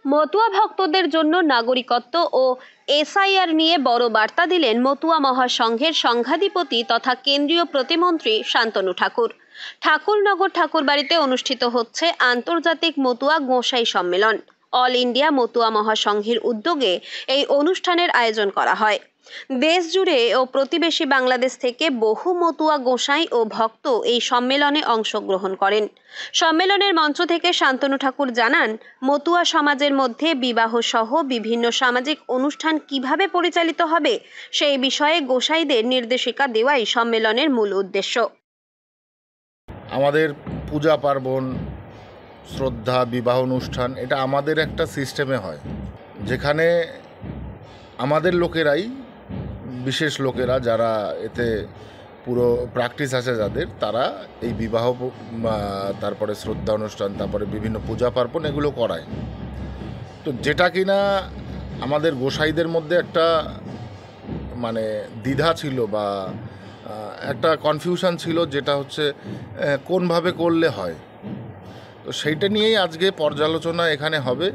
মতুয়া ভক্তদের জন্য নাগরিকত্ব ও এসআইআর নিয়ে বড় বার্তা দিলেন মতুয়া মহাসংঘের সংঘাধিপতি তথা কেন্দ্রীয় প্রতিমন্ত্রী শান্তনু ঠাকুর। ঠাকুরনগর ঠাকুরবাড়িতে অনুষ্ঠিত হচ্ছে আন্তর্জাতিক মতুয়া গোঁসাই সম্মেলন। অল ইন্ডিয়া মতুয়া মহাসংঘের উদ্যোগে এই অনুষ্ঠানের আয়োজন করা হয়। দেশ জুড়ে ও প্রতিবেশী বাংলাদেশ থেকে বহু মতুয়া গোঁসাই ও ভক্ত এই সম্মেলনে অংশগ্রহণ করেন। সম্মেলনের মঞ্চ থেকে শান্তনু ঠাকুর জানান, মতুয়া সমাজের মধ্যে বিবাহ সহ বিভিন্ন সামাজিক অনুষ্ঠান কিভাবে পরিচালিত হবে সেই বিষয়ে গোঁসাইদের নির্দেশিকা দেওয়াই সম্মেলনের মূল উদ্দেশ্য। আমাদের পূজা পার্বণ, শ্রদ্ধা, বিবাহ অনুষ্ঠান এটা আমাদের একটা সিস্টেমে হয়, যেখানে আমাদের লোকেরাই, বিশেষ লোকেরা যারা এতে পুরো প্র্যাকটিস আছে যাদের, তারা এই বিবাহ, তারপরে শ্রদ্ধা অনুষ্ঠান, তারপরে বিভিন্ন পূজা পার্বণ এগুলো করায়। তো যেটা কিনা আমাদের গোসাইদের মধ্যে একটা মানে দ্বিধা ছিল বা একটা কনফিউশন ছিল, যেটা হচ্ছে কোনভাবে করলে হয়। তো সেইটা নিয়েই আজকে পর্যালোচনা এখানে হবে।